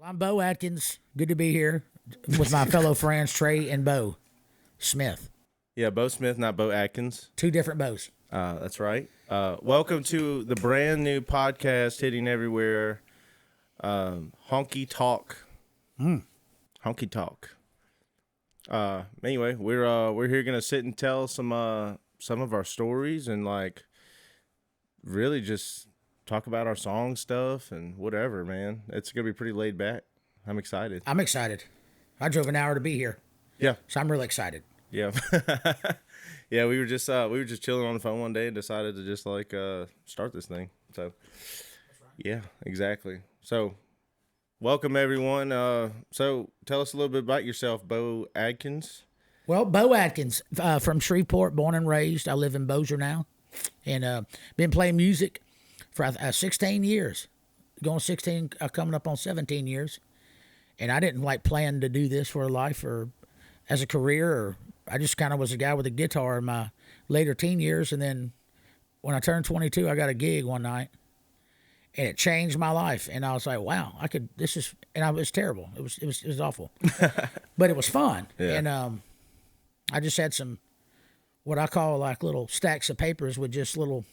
I'm Bo Atkins. Good to be here with my fellow friends, Trey and Bo Smith. Yeah, Bo Smith, not Bo Atkins. Two different Bo's. That's right. Welcome to the brand new podcast hitting everywhere. HonkyTalk. HonkyTalk. Anyway, we're here gonna sit and tell some of our stories and like really just talk about our song stuff and whatever, man. It's gonna be pretty laid back. I'm excited. I'm excited. I drove an hour to be here. Yeah. So I'm really excited. Yeah. Yeah, we were just chilling on the phone one day and decided to just like start this thing. So yeah, exactly. So welcome everyone. So tell us a little bit about yourself, Bo Atkins. Well, Bo Atkins, from Shreveport, born and raised. I live in Bossier now, and been playing music for 16 years, going 16, coming up on 17 years. And I didn't like plan to do this for a life or as a career, or I just kind of was a guy with a guitar in my later teen years. And then when I turned 22, I got a gig one night, and it changed my life. And I was like, wow, it was terrible. It was awful, but it was fun. Yeah. And I just had some, what I call like little stacks of papers with just little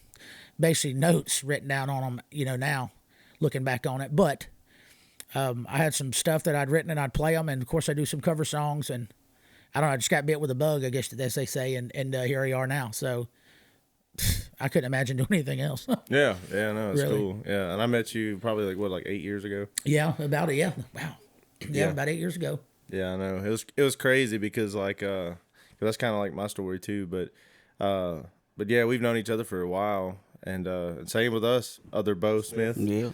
basic notes written down on them, now looking back on it. But I had some stuff that I'd written and I'd play them. And of course I do some cover songs, and I don't know, I just got bit with a bug, I guess, as they say. And here we are now. So I couldn't imagine doing anything else. Yeah, no, it's Really? cool. Yeah, and I met you probably like 8 years ago. Yeah, about it. Yeah. Wow. Yeah, about 8 years ago. Yeah, I know. It was crazy because like 'cause that's kind of like my story too. But yeah, we've known each other for a while, and same with us, other Bo Smith. Yeah.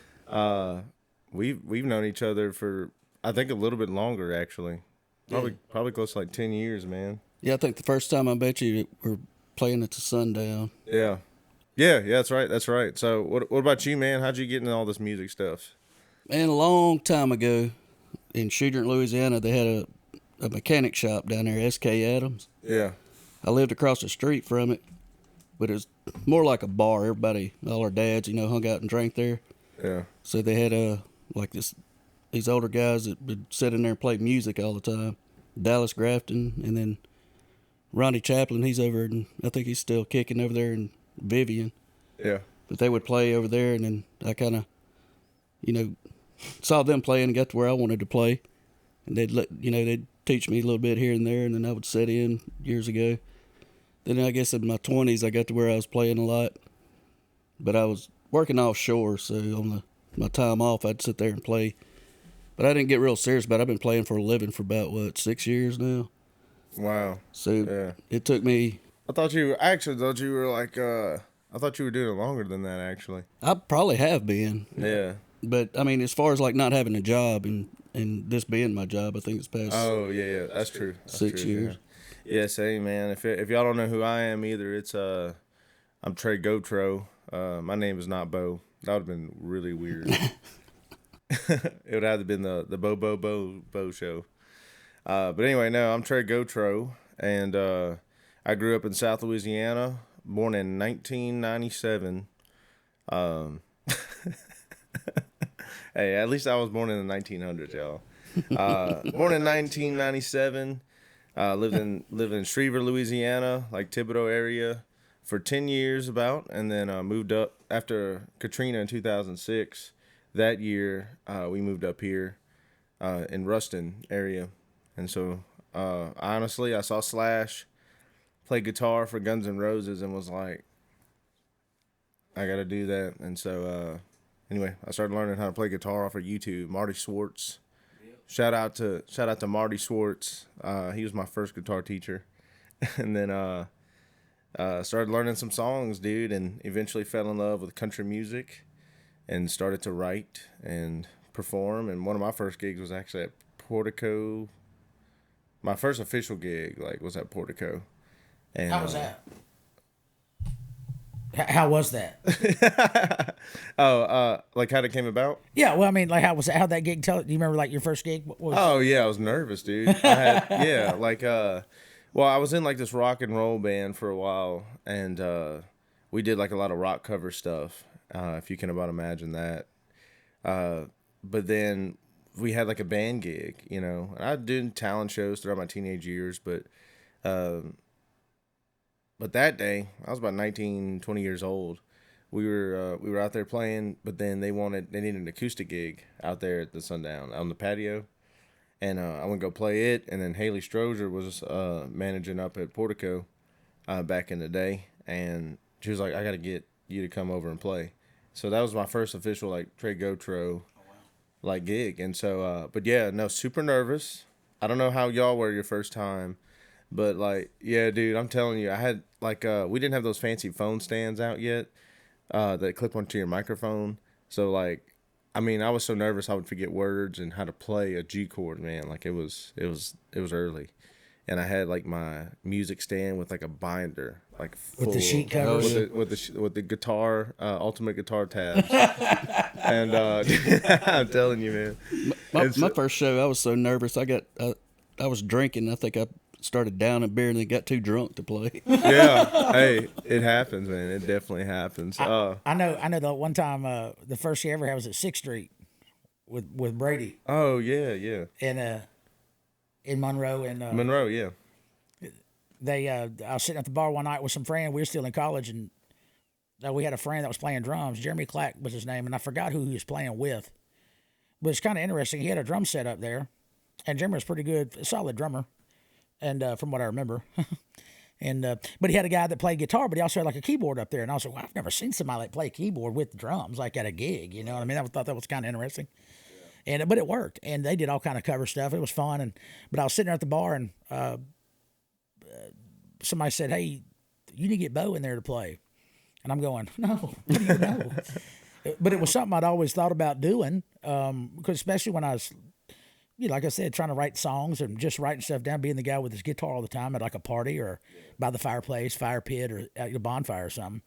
We've known each other for I think a little bit longer actually. Probably close to like 10 years, man. Yeah, I think the first time I met you, we were playing at the Sundown. Yeah, that's right. So what about you, man? How'd you get into all this music stuff? Man, a long time ago in Shooter, Louisiana, they had a mechanic shop down there, S.K. Adams. Yeah. I lived across the street from it, but it was more like a bar. Everybody, all our dads, hung out and drank there. Yeah. So they had these older guys that would sit in there and play music all the time. Dallas Grafton, and then Ronnie Chaplin, he's over, and I think he's still kicking over there in Vivian. Yeah. But they would play over there, and then I kind of, saw them playing and got to where I wanted to play. And they'd teach me a little bit here and there, and then I would set in years ago. Then I guess in my 20s, I got to where I was playing a lot. But I was working offshore, so on my time off, I'd sit there and play. But I didn't get real serious about it. I've been playing for a living for about, 6 years now? Wow. So It took me... I thought you were like, I thought you were doing it longer than that, actually. I probably have been. Yeah. But, I mean, as far as, like, not having a job and this being my job, I think it's past... Oh, yeah, that's true. That's 6 true, years. Yeah, same, man. If y'all don't know who I am either, it's, I'm Trey Gotro. My name is not Bo. That would have been really weird. It would have been the Bo show. But anyway, no, I'm Trey Gotro, and I grew up in South Louisiana, born in 1997. Hey, at least I was born in the 1900s, y'all. Born in 1997, lived in Shreveport, Louisiana, like Thibodaux area, for 10 years about, and then moved up after Katrina in 2006. That year, we moved up here in Ruston area. And so, honestly, I saw Slash play guitar for Guns N' Roses and was like, I got to do that. And so, anyway, I started learning how to play guitar off of YouTube. Marty Swartz. Yep. Shout out to Marty Swartz. He was my first guitar teacher. And then started learning some songs, dude, and eventually fell in love with country music and started to write and perform. And one of my first gigs was actually at Portico. My first official gig, was at Portico. And How was that? How was that? Like how it came about? Yeah, well, I mean, like, how'd that gig? Do you remember, like, your first gig? What was... Oh yeah, I was nervous, dude. Well, I was in like this rock and roll band for a while, and we did like a lot of rock cover stuff, if you can about imagine that. But then we had like a band gig, you know. And I did talent shows throughout my teenage years, but that day I was about 19, 20 years old. We were out there playing, but then they needed an acoustic gig out there at the Sundown on the patio, and I went to go play it. And then Haley Strozier was managing up at Portico back in the day, and she was like, "I got to get you to come over and play." So that was my first official like Trey Gotro like gig. And so but yeah, no, super nervous. I don't know how y'all were your first time, but like, yeah, dude, I'm telling you, I had like we didn't have those fancy phone stands out yet that clip onto your microphone. So like, I mean, I was so nervous I would forget words and how to play a G chord, man. Like it was early. And I had like my music stand with like a binder, like full, with the sheet covers, with the guitar, ultimate guitar tabs. And I'm telling you, man. My first show, I was so nervous. I was drinking. I think I started down a beer and then got too drunk to play. Yeah, hey, it happens, man. It definitely happens. I know. The one time, the first year I ever had was at 6th Street with Brady. Oh yeah. And in Monroe and Monroe, yeah. I was sitting at the bar one night with some friends. We were still in college, and we had a friend that was playing drums. Jeremy Clack was his name, and I forgot who he was playing with. But it's kind of interesting. He had a drum set up there, and Jeremy was pretty good, a solid drummer, and from what I remember. And but he had a guy that played guitar, but he also had like a keyboard up there. And I was like, well, I've never seen somebody like play keyboard with drums, like at a gig. You know what I mean? I thought that was kind of interesting. But it worked, and they did all kind of cover stuff. It was fun, but I was sitting there at the bar, and somebody said, "Hey, you need to get Bo in there to play," and I'm going, "No, what do you know?" But it was something I'd always thought about doing, because especially when I was, like I said, trying to write songs and just writing stuff down, being the guy with his guitar all the time at like a party or by the fireplace, fire pit, or at a bonfire or something.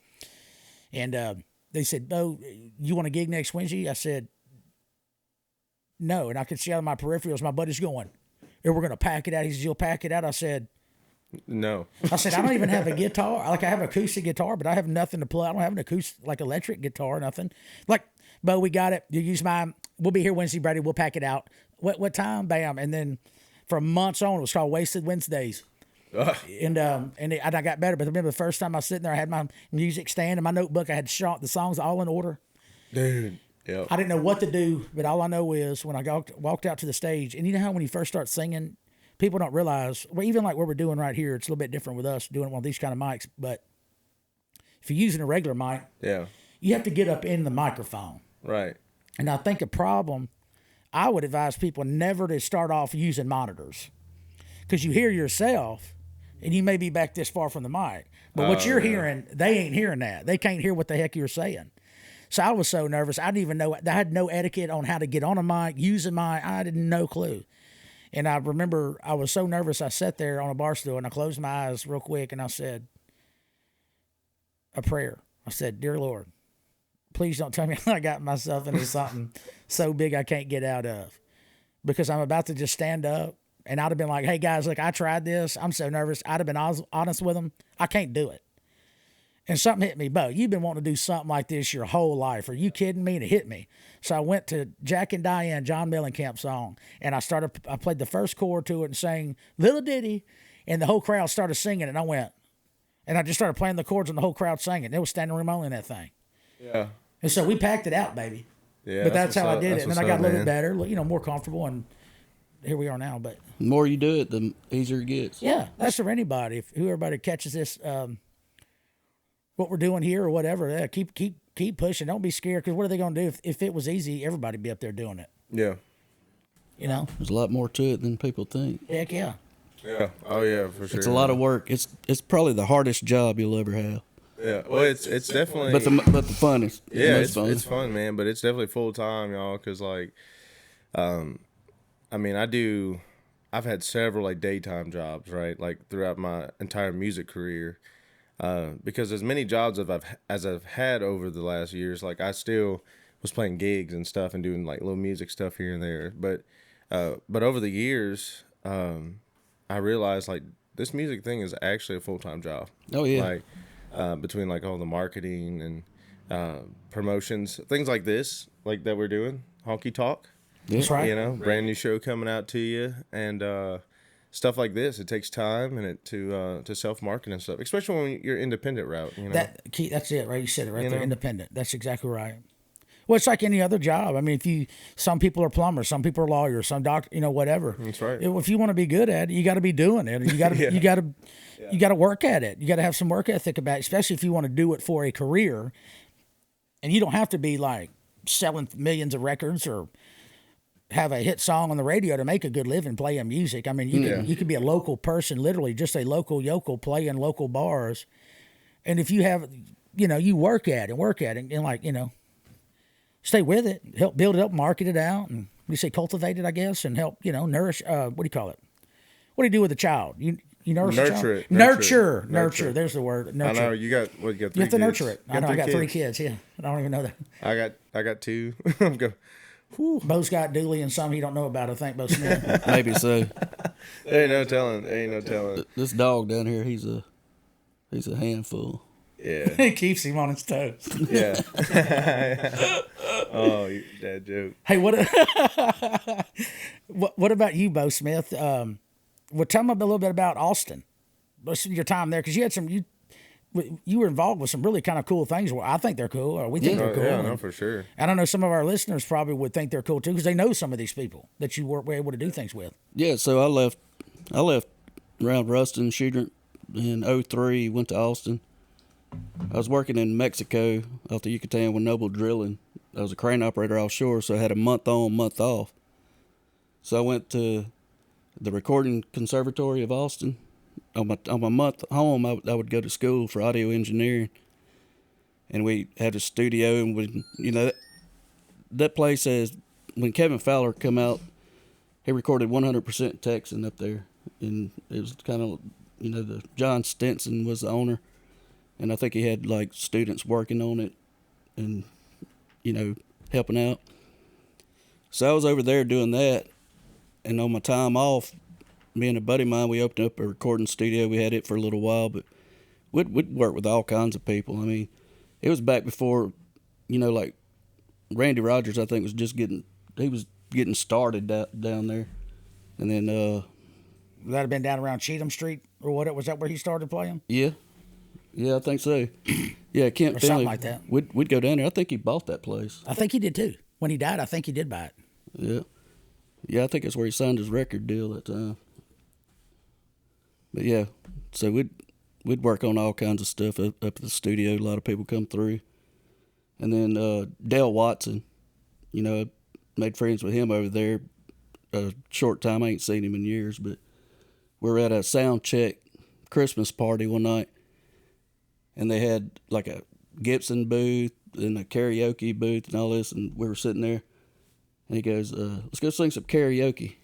And they said, "Bo, you want a gig next Wednesday?" I said, "No," and I could see out of my peripherals, my buddy's going, "We're going to pack it out." He says, "You'll pack it out?" I said, "No." I said, "I don't even have a guitar. Like, I have an acoustic guitar, but I have nothing to play. I don't have an acoustic, like electric guitar, nothing." Like, "Bo, we got it. You use mine. We'll be here Wednesday, Brady. We'll pack it out." What time? Bam. And then for months on, it was called Wasted Wednesdays. And I got better. But I remember the first time I was sitting there, I had my music stand in my notebook. I had shot the songs all in order. Dude. Yep. I didn't know what to do, but all I know is when I walked out to the stage, and you know how when you first start singing, people don't realize, well, even like what we're doing right here, it's a little bit different with us doing one of these kind of mics, but if you're using a regular mic, yeah, you have to get up in the microphone. Right. And I think a problem, I would advise people never to start off using monitors, because you hear yourself, and you may be back this far from the mic, but what you're hearing, they ain't hearing that. They can't hear what the heck you're saying. So I was so nervous. I didn't even know. I had no etiquette on how to get on a mic, use a mic. I had no clue. And I remember I was so nervous. I sat there on a bar stool and I closed my eyes real quick and I said a prayer. I said, "Dear Lord, please don't tell me I got myself into something so big I can't get out of, because I'm about to just stand up." And I'd have been like, "Hey guys, look, I tried this. I'm so nervous." I'd have been honest with them. I can't do it. And something hit me, "Bo, you've been wanting to do something like this your whole life. Are you kidding me?" And it hit me. So I went to Jack and Diane, John Mellencamp song, and I played the first chord to it and sang Little Ditty, and the whole crowd started singing, and I just started playing the chords, and the whole crowd singing. It was standing room only in that thing. Yeah. And so we packed it out, baby. Yeah. But that's how I did it. And then I got a little bit better, more comfortable, and here we are now. But The more you do it, the easier it gets. yeah, that's for anybody. If everybody catches this, what we're doing here or whatever, yeah, keep pushing. Don't be scared, because what are they going to do? If it was easy, everybody'd be up there doing it. Yeah. There's a lot more to it than people think. Heck yeah. Yeah. Oh yeah, for sure. It's a lot of work. It's probably the hardest job you'll ever have. Yeah. Well, it's definitely. But the funnest. Yeah, fun. It's fun, man. But it's definitely full time, y'all. Because like, I mean, I've had several like daytime jobs, right? Like throughout my entire music career. Because as many jobs as I've had over the last years, like I still was playing gigs and stuff and doing like little music stuff here and there. But over the years, I realized like this music thing is actually a full-time job. Oh yeah. Like between like all the marketing and promotions, things like this, like that we're doing, HonkyTalk. That's right. You know, brand new show coming out to you, and stuff like this. It takes time and to self-market and stuff, especially when you're independent route. You know, That's it, right? You said it right You there. know? Independent. That's exactly right. Well, it's like any other job. I mean, some people are plumbers, some people are lawyers, some doctor, whatever. That's right. If you want to be good at it, you got to be doing it. You got to, Yeah. you got to work at it. You got to have some work ethic about it, especially if you want to do it for a career. And you don't have to be like selling millions of records or have a hit song on the radio to make a good living playing music. I mean, you can be a local person, literally just a local yokel playing local bars. And if you have, you work at it and stay with it, help build it up, market it out, and you say cultivate it, I guess, and help, nourish, what do you call it? What do you do with a child? You nourish a child? It. Nurture. There's the word. Nurture. I know you got three You have to nurture kids. it. I know. I got 3 kids. Yeah, I don't even know that. I got 2. I'm going. Bo's got Dooley and some he don't know about. I think Bo Smith. Maybe so. Ain't no telling. This dog down here, he's a handful. Yeah. It keeps him on his toes. Yeah. Oh, that joke. Hey, what about you, Bo Smith? Well, tell me a little bit about Austin. Your time there, because you had you were involved with some really kind of cool things. Well, I think they're cool. Or we think they're cool. Yeah, no, for sure. And I know some of our listeners probably would think they're cool too, because they know some of these people that you were able to do things with. Yeah, so I left around Ruston, Shooter in 2003, went to Austin. I was working in Mexico off the Yucatan with Noble Drilling. I was a crane operator offshore, so I had a month on, month off. So I went to the Recording Conservatory of Austin. On my month home, I would go to school for audio engineering. And we had a studio, and that place has, when Kevin Fowler come out, he recorded 100% Texan up there. And it was kind of, the John Stinson was the owner. And I think he had like students working on it and, helping out. So I was over there doing that. And on my time off, me and a buddy of mine, we opened up a recording studio. We had it for a little while, but we'd work with all kinds of people. I mean, it was back before, like Randy Rogers, I think, was getting started down there. And then, Would that have been down around Cheatham Street or what? Was that where he started playing? Yeah, I think so. Yeah, Kent Or Finley. something like that. We'd go down there. I think he bought that place. I think he did too. When he died, I think he did buy it. Yeah. Yeah, I think that's where he signed his record deal that time. But yeah, so we'd work on all kinds of stuff up at the studio. A lot of people come through. And then Dale Watson, I made friends with him over there a short time. I ain't seen him in years, but we were at a sound check Christmas party one night. And they had like a Gibson booth and a karaoke booth and all this, and we were sitting there. And he goes, let's go sing some karaoke.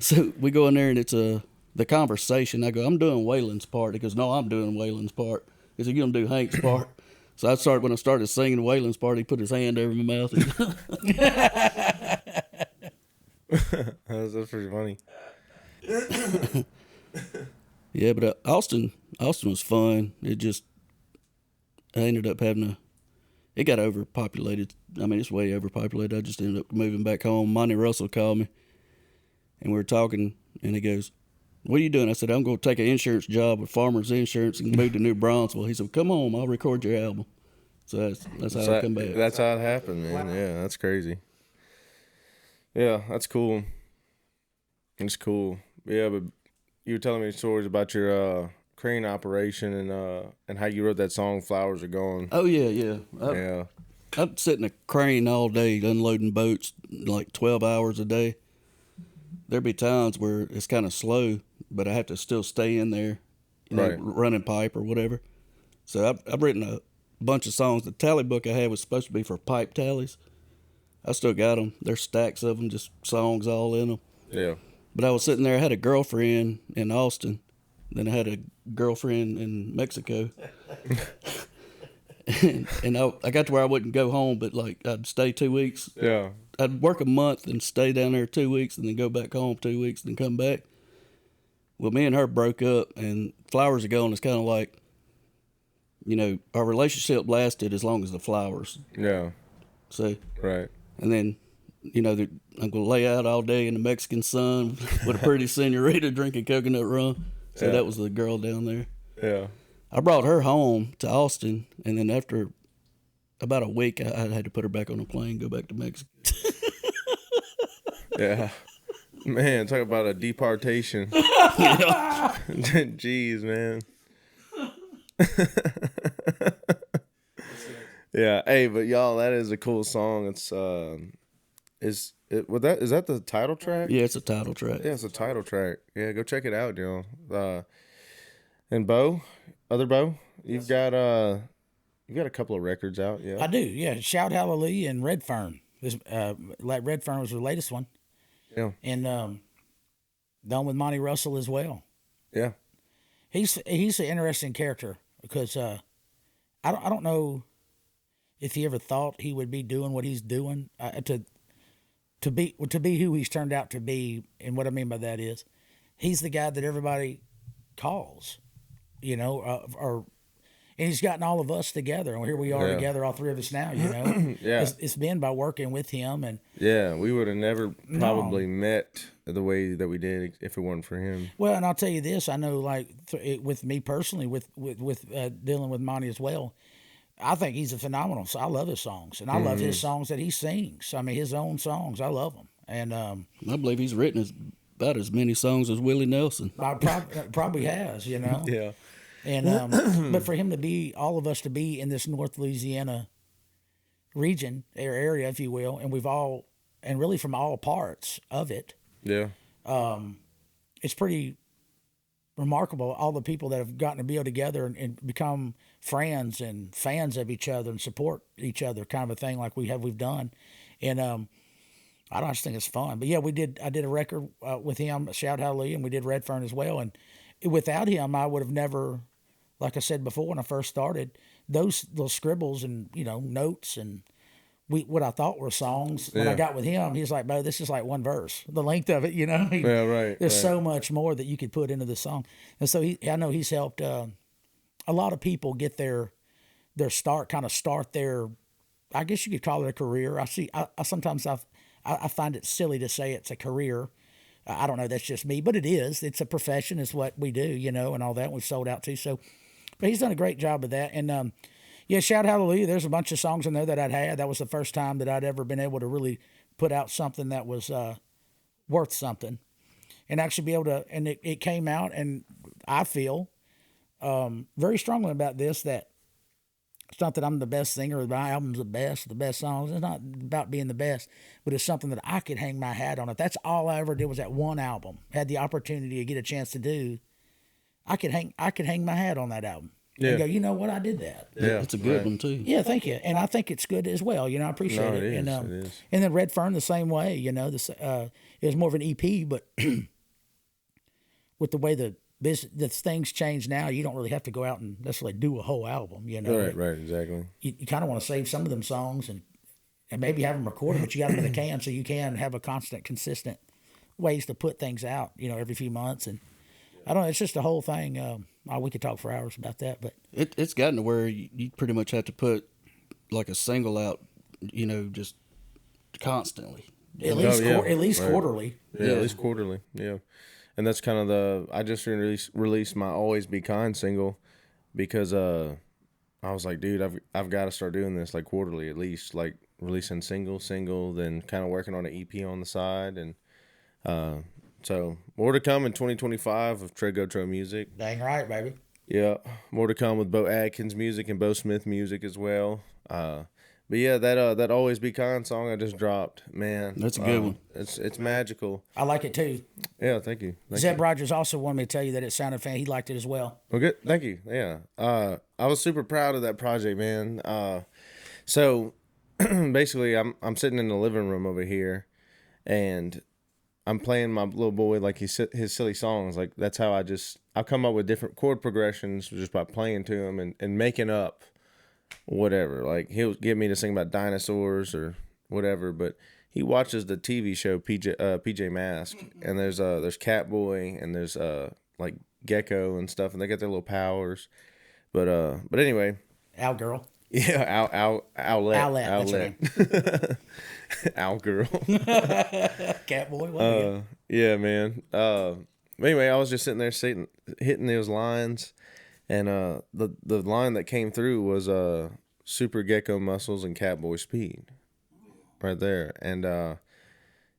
So we go in there, and it's the conversation. I go, I'm doing Waylon's part. He goes, no, I'm doing Waylon's part. He said, you're going to do Hank's part. So when I started singing Waylon's part, he put his hand over my mouth. That's pretty funny. Yeah, but Austin was fun. I ended up it got overpopulated. I mean, it's way overpopulated. I just ended up moving back home. Monty Russell called me, and we were talking, and he goes, what are you doing? I said, I'm going to take an insurance job with Farmers Insurance and move to New Braunfels. He said, come on, I'll record your album. So that's how I come back. That's how it happened, man. Yeah, that's crazy. Yeah, that's cool. It's cool. Yeah, but you were telling me stories about your crane operation and how you wrote that song "Flowers Are Gone." Oh yeah. I'd sit in a crane all day unloading boats, like 12 hours a day. There'd be times where it's kind of slow, but I have to still stay in there, Right. running pipe or whatever. So I've written a bunch of songs. The tally book I had was supposed to be for pipe tallies. I still got them. There's stacks of them, just songs all in them. Yeah. But I was sitting there. I had a girlfriend in Austin. Then I had a girlfriend in Mexico. and I got to where I wouldn't go home, but like I'd stay 2 weeks. Yeah. I'd work a month and stay down there 2 weeks and then go back home 2 weeks and then come back. Well, me and her broke up, and Flowers Are Gone is kind of like, our relationship lasted as long as the flowers. Yeah. So, Right. and then you know, I'm going to lay out all day in the Mexican sun with a pretty senorita drinking coconut rum. So that was the girl down there. Yeah. I brought her home to Austin, and then after about a week, I had to put her back on a plane, go back to Mexico. Yeah. Man, talk about a deportation. Jeez, man. Yeah. Hey, but y'all, that is a cool song. It's is that the title track? Yeah, it's a title track. Yeah, it's a title track. Yeah, go check it out, y'all. And Bo, you've got a couple of records out, yeah. I do, yeah. Shout Hallelujah and Redfern. Redfern was the latest one. Yeah. And done with Monty Russell as well. Yeah. He's an interesting character because I don't know if he ever thought he would be doing what he's doing to be who he's turned out to be. And what I mean by that is he's the guy that everybody calls, you know, and he's gotten all of us together, and here we are together, all three of us now. You know, Yeah. It's been by working with him, and Yeah, we would have never probably met the way that we did if it weren't for him. well, and I'll tell you this: I know, like with me personally, with dealing with Monty as well, I think he's a phenomenal. So I love his songs, and I love his songs that he sings. I mean, his own songs, I love them, and I believe he's written about as many songs as Willie Nelson. I probably has, you know. Yeah. And but for him to be, all of us to be in this North Louisiana region or area, if you will, and we've all, and really from all parts of it, Yeah. it's pretty remarkable. All the people that have gotten to be together and become friends and fans of each other and support each other, kind of a thing like we've done, and I just think it's fun. But yeah, I did a record with him, Shout Hallelujah, and we did Redfern as well. And without him, I would have never, like I said before when I first started, those little scribbles and, you know, notes and what I thought were songs. When I got with him, he's like, "Bo, this is like one verse, the length of it, you know." Yeah, right. There's so much more that you could put into the song, and so I know he's helped a lot of people get their start their, I guess you could call it a career. I sometimes I find it silly to say it's a career. I don't know. That's just me, but it is. It's a profession. It's what we do, you know, and all that. We've sold out to. So, but he's done a great job of that. And yeah, Shout Hallelujah. There's a bunch of songs in there that I'd had. That was the first time that I'd ever been able to really put out something that was worth something, and actually be able to. And it came out, and I feel very strongly about this, that it's not that I'm the best singer, my album's the best songs. It's not about being the best, but it's something that I could hang my hat on. If that's all I ever did was that one album, had the opportunity to get a chance to do, I could hang my hat on that album. Yeah. And go, you know what, I did that. Yeah. It's a good one, too. Yeah, thank you. And I think it's good as well. You know, I appreciate it. It is. And It is. and then Redfern the same way. You know, this it was more of an EP, but with the way the things change now, you don't really have to go out and necessarily do a whole album. You know, Right, exactly. you kind of want to save some of them songs and maybe have them recorded, but you got them in the can so you can have a consistent ways to put things out. You know, every few months, and I don't know. It's just a whole thing. We could talk for hours about that, but It's gotten to where you pretty much have to put like a single out, you know, just constantly. at least Right. quarterly. Yeah, at least quarterly. Yeah. And that's kind of I just released my Always Be Kind single because I was like, dude, I've got to start doing this like quarterly at least, like releasing single, then kind of working on an EP on the side. And so more to come in 2025 of Trey Gotro music. Dang right, baby. Yeah, more to come with Bo Atkins music and Bo Smith music as well. But yeah, that Always Be Kind song I just dropped, man. That's a good one. It's magical. I like it too. Yeah, thank you. Zeb Rogers also wanted me to tell you that it sounded fan. He liked it as well. Well, good. Thank you. Yeah. I was super proud of that project, man. So basically I'm sitting in the living room over here and I'm playing my little boy like his silly songs. Like that's how I'll come up with different chord progressions just by playing to him and making up whatever. Like he'll get me to sing about dinosaurs or whatever, but he watches the TV show PJ Masks, and there's Catboy and there's like Gecko and stuff, and they got their little powers. But anyway, Owlgirl. Yeah, outlet. That's her name. Owl girl. Catboy. What Yeah, man. Anyway, I was just sitting there hitting those lines, and the line that came through was super gecko muscles and catboy speed, right there. And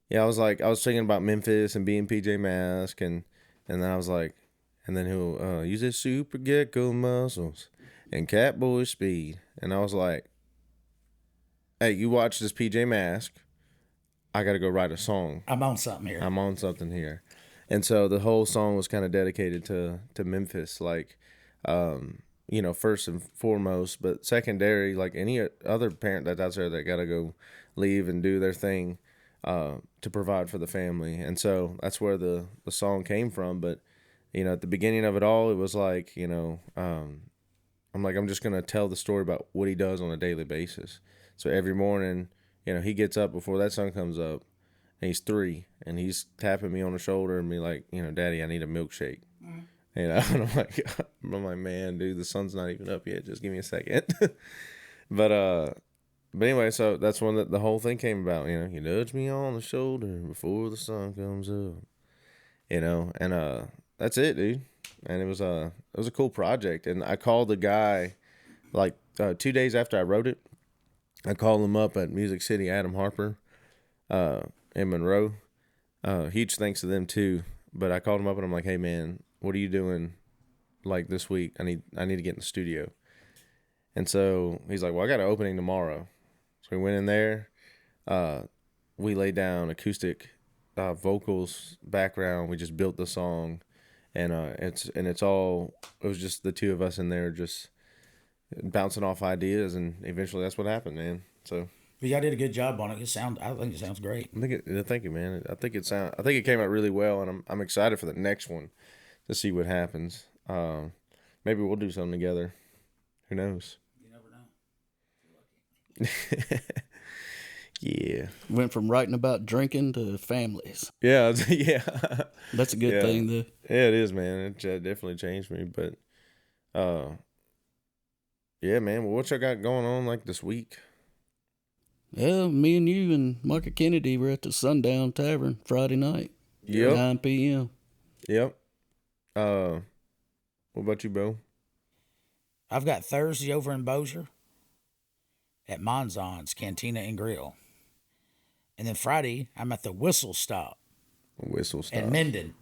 yeah, I was thinking about Memphis and being PJ Masks, and then I was like, and then he'll use his super gecko muscles and catboy speed, and I was like, hey, you watch this PJ Mask. I got to go write a song. I'm on something here. I'm on something here. And so the whole song was kind of dedicated to Memphis, like, first and foremost, but secondary, like any other parent that's out there that got to go leave and do their thing to provide for the family. And so that's where the song came from. But, at the beginning of it all, it was like, I'm just going to tell the story about what he does on a daily basis. So every morning, he gets up before that sun comes up, and he's 3, and he's tapping me on the shoulder and be like, Daddy, I need a milkshake. Mm-hmm. And I'm like, man, dude, the sun's not even up yet. Just give me a second. But anyway, so that's when the whole thing came about. You nudge me on the shoulder before the sun comes up. And that's it, dude. And it was a cool project. And I called the guy like 2 days after I wrote it. I called him up at Music City, Adam Harper, in Monroe. Huge thanks to them too. But I called him up and I'm like, hey man, what are you doing like this week? I need to get in the studio. And so he's like, well, I got an opening tomorrow. So we went in there. We laid down acoustic vocals, background. We just built the song, and it was just the two of us in there just bouncing off ideas, and eventually that's what happened, man. So y'all did a good job on it. I think it sounds great. Thank you, man. I think it came out really well, and I'm excited for the next one to see what happens. Maybe we'll do something together. Who knows? You never know. Yeah. Went from writing about drinking to families. Yeah, yeah. That's a good thing, though. Yeah, it is, man. It definitely changed me, but yeah, man. Well, what y'all got going on like this week? Well, me and you and Micah Kennedy were at the Sundown Tavern Friday night. Yep. 9 p.m. Yep. What about you, Bo? I've got Thursday over in Bossier at Monzon's Cantina and Grill. And then Friday, I'm at the Whistle Stop. In Minden.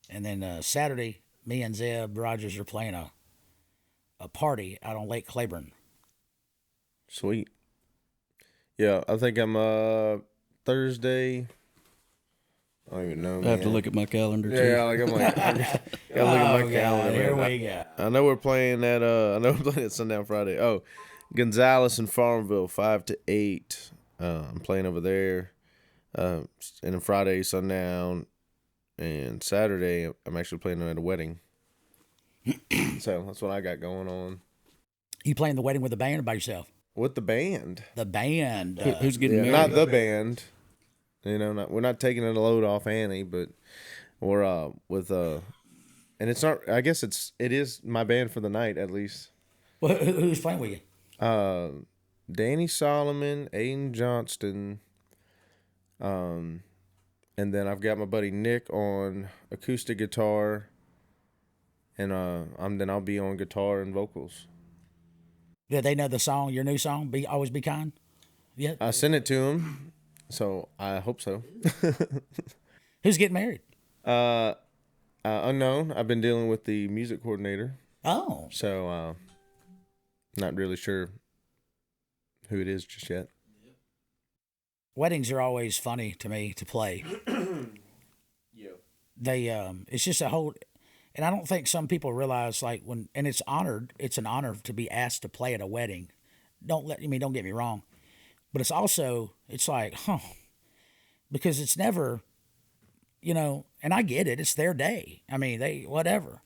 And then Saturday, me and Zeb Rogers are playing a party out on Lake Claiborne. Sweet. Yeah, I think I'm Thursday. I don't even know. I have to look at my calendar too. Yeah, I'm like, I gotta look at my calendar. Here we go. I know we're playing at Sundown Friday. Oh, Gonzales in Farmville, 5 to 8. I'm playing over there. And then Friday, Sundown, and Saturday, I'm actually playing at a wedding. So that's what I got going on. You playing the wedding with the band or by yourself? With the band. The band. Who's getting married? Not the band. We're not taking a load off Annie, but we're with and it's not. I guess it is my band for the night at least. Well, who's playing with you? Danny Solomon, Aiden Johnston, and then I've got my buddy Nick on acoustic guitar, and I'll be on guitar and vocals. Yeah, they know the song, your new song, Always Be Kind? Yeah. I sent it to him, so I hope so. Who's getting married? Unknown. I've been dealing with the music coordinator. Oh. So, not really sure who it is just yet. Weddings are always funny to me to play. Yeah. They, it's just a whole... And I don't think some people realize, like, and it's an honor to be asked to play at a wedding. Don't get me wrong. But it's like, because it's never, and I get it. It's their day. I mean, whatever.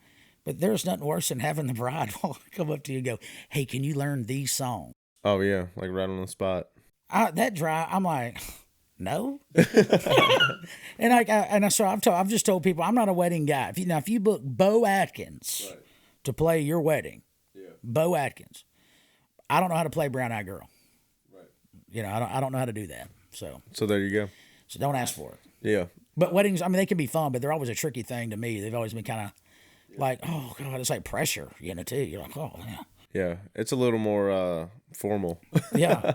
But there's nothing worse than having the bride come up to you and go, hey, can you learn these songs? Oh, yeah. Like right on the spot. I'm like, no. I've just told people I'm not a wedding guy. If you book Bo Atkins to play your wedding, Bo Atkins, I don't know how to play Brown Eyed Girl. Right. You know, I don't know how to do that. So there you go. So don't ask for it. Yeah. But weddings, I mean, they can be fun, but they're always a tricky thing to me. They've always been kind of like, oh God, it's like pressure, you know, too. You're like, oh yeah. Yeah, it's a little more formal. Yeah.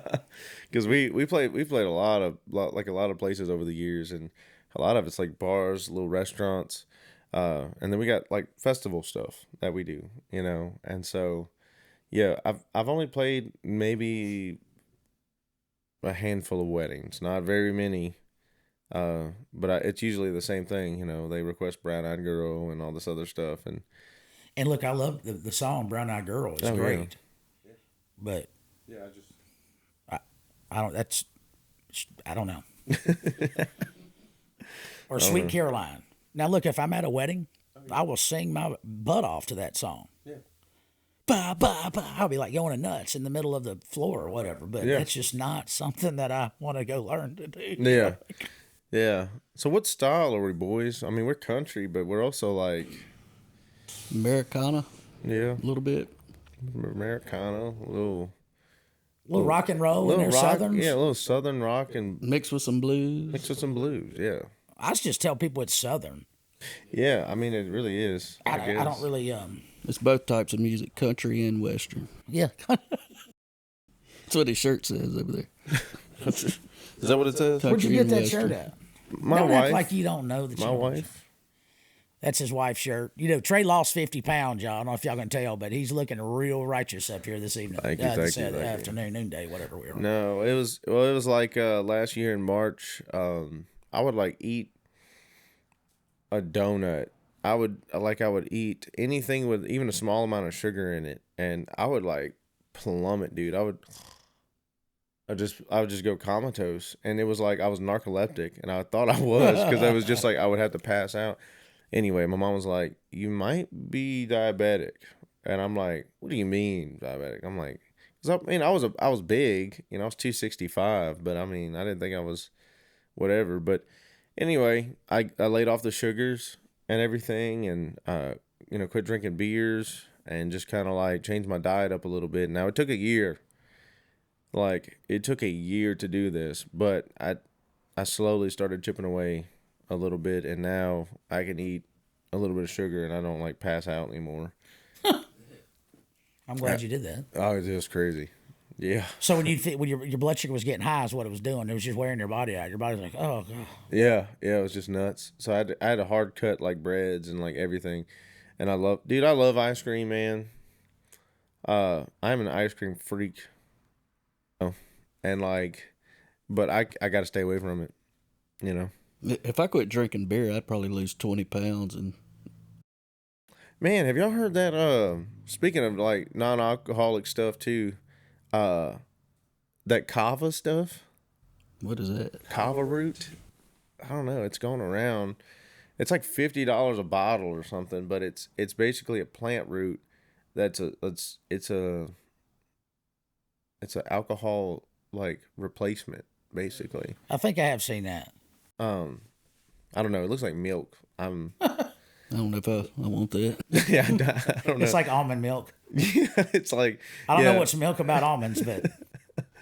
Because we played a lot of places over the years, and a lot of it's like bars, little restaurants, and then we got like festival stuff that we do, you know. And so, yeah, I've only played maybe a handful of weddings, not very many, but it's usually the same thing, you know. They request Brown Eyed Girl and all this other stuff, and look, I love the song Brown Eyed Girl. It's great, but yeah, I don't know. Or Sweet Caroline. Now, look, if I'm at a wedding, I will sing my butt off to that song. Yeah. Ba, ba, ba. I'll be like going nuts in the middle of the floor or whatever, but that's just not something that I want to go learn to do. Yeah. Yeah. So what style are we, boys? I mean, we're country, but we're also like Americana. Yeah. A little bit. Americana, a little rock and roll in there, rock, Southerns. yeah, a little Southern rock and Mixed with some blues. Yeah. I just tell people it's Southern. Yeah, I mean, it really is. I don't really, It's both types of music, country and western. yeah. That's what his shirt says over there. Is that what it says? Where'd you Country get and that western. shirt at? My Don't wife. act like you don't know that. My wife. That's his wife's shirt. You know, Trey lost 50 pounds, y'all. I don't know if y'all can tell, but he's looking real righteous up here this evening. Thank you, this thank you. afternoon, noonday, whatever we were. No, it was like last year in March. I would like eat a donut. I would eat anything with even a small amount of sugar in it, and I would like plummet, dude. I would just go comatose, and it was like I was narcoleptic, and I thought I was because I was just like I would have to pass out. Anyway, my mom was like, "You might be diabetic," and I'm like, "What do you mean diabetic?" I'm like, "Cause I mean, I was big, you know, I was 265, but I mean, I didn't think I was whatever." But anyway, I laid off the sugars and everything, and you know, quit drinking beers, and just kind of like changed my diet up a little bit. Now it took a year. Like, it took a year to do this, but I slowly started chipping away a little bit, and now I can eat a little bit of sugar, and I don't, like, pass out anymore. I'm glad you did that. Oh, it's just crazy. Yeah. So when your blood sugar was getting high is what it was doing. It was just wearing your body out. Your body's like, oh, God. Yeah, it was just nuts. So I had a hard cut, like, breads and, like, everything. And I love ice cream, man. I'm an ice cream freak. And like, but I got to stay away from it, you know. If I quit drinking beer, I'd probably lose 20 pounds. And man, have y'all heard that? Speaking of like non-alcoholic stuff too, that kava stuff. What is that? Kava root. I don't know. It's going around. It's like $50 a bottle or something, but it's basically a plant root. It's an alcohol like replacement, basically. I think I have seen that. I don't know. It looks like milk. I don't know if I want that. Yeah, I don't know. It's like almond milk. Yeah, it's like I don't know what's milk about almonds, but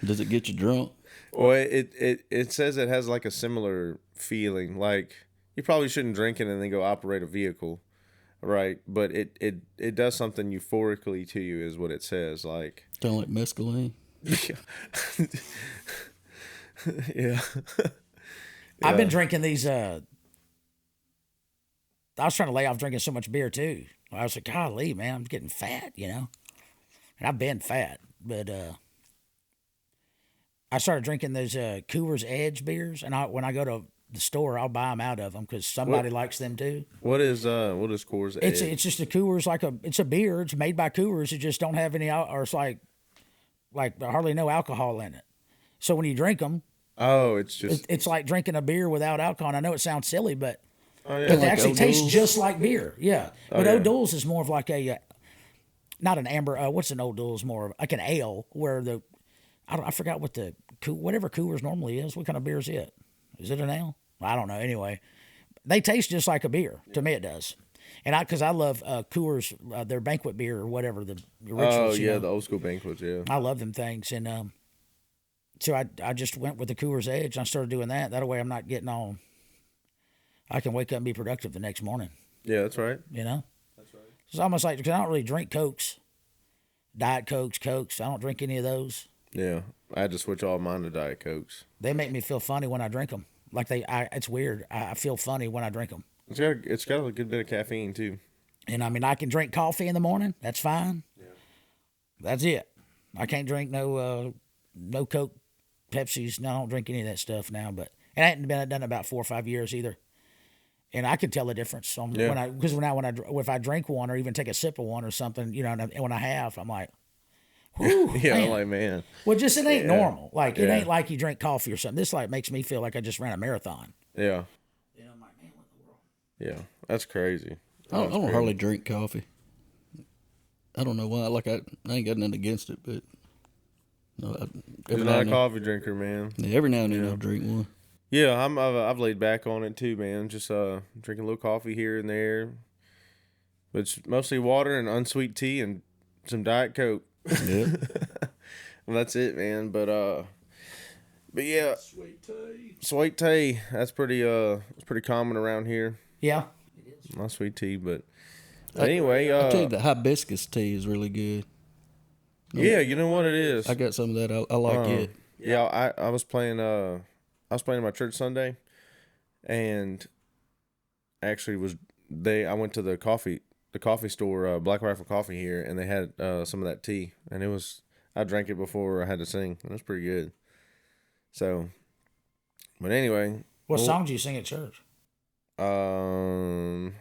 Does it get you drunk? well, it says it has like a similar feeling. Like you probably shouldn't drink it and then go operate a vehicle, right? But it does something euphorically to you, is what it says. Like Kind of like mescaline. Yeah. I've been drinking these. I was trying to lay off drinking so much beer too. I was like, golly, man, I'm getting fat, you know. And I've been fat, but I started drinking those Coors Edge beers, and when I go to the store, I'll buy them out of them because somebody likes them too. What is Coors Edge? It's just a Coors, it's a beer. It's made by Coors. It just don't have any, or it's like hardly no alcohol in it. So when you drink them, it's like drinking a beer without alcohol. And I know it sounds silly, but they Like actually taste O'Doul's? just like beer. Yeah, but yeah. O'Doul's is more of like a not an amber. What's an O'Doul's more of like an ale where I forgot what whatever Coors normally is. What kind of beer is it? Is it an ale? I don't know. Anyway, they taste just like a beer. To me, it does. And because I love Coors, their banquet beer or whatever the Oh originals. yeah, the old school banquets. Yeah. I love them things, and so I just went with the Coors Edge. And I started doing that. That way, I'm not getting all. I can wake up and be productive the next morning. Yeah, that's right. You know, That's right. it's almost like because I don't really drink Cokes, Diet Cokes. I don't drink any of those. Yeah, I had to switch all mine to Diet Cokes. They make me feel funny when I drink them. Like it's weird. I feel funny when I drink them. It's got a good bit of caffeine too. And I mean, I can drink coffee in the morning. That's fine. Yeah. That's it. I can't drink no Coke, Pepsis. No, I don't drink any of that stuff now. But and I hadn't done it about 4 or 5 years either. And I can tell the difference when if I drink one or even take a sip of one or something, you know, and when I have, I'm like, whew, Yeah, man. I'm like, man. Well, just it ain't Yeah. normal. Like it Yeah. ain't like you drink coffee or something. This like makes me feel like I just ran a marathon. Yeah. You know, I'm like, man, what in the world? Yeah, that's crazy. I don't hardly drink coffee. I don't know why. Like I ain't got nothing against it, but no, You're not a coffee drinker, man. every now and then I'll drink one. Yeah, I've laid back on it too, man. Just drinking a little coffee here and there, but it's mostly water and unsweet tea and some Diet Coke. Yeah. Well, that's it, man. But yeah, sweet tea. That's it's pretty common around here. Yeah. Not sweet tea, but anyway, I tell you, the hibiscus tea is really good. yeah, you know what it is. I got some of that. I like it. Yeah, I was playing in my church Sunday, and actually I went to the coffee store, Black Rifle Coffee here, and they had some of that tea, and I drank it before I had to sing. It was pretty good. So, but anyway, What song do you sing at church? a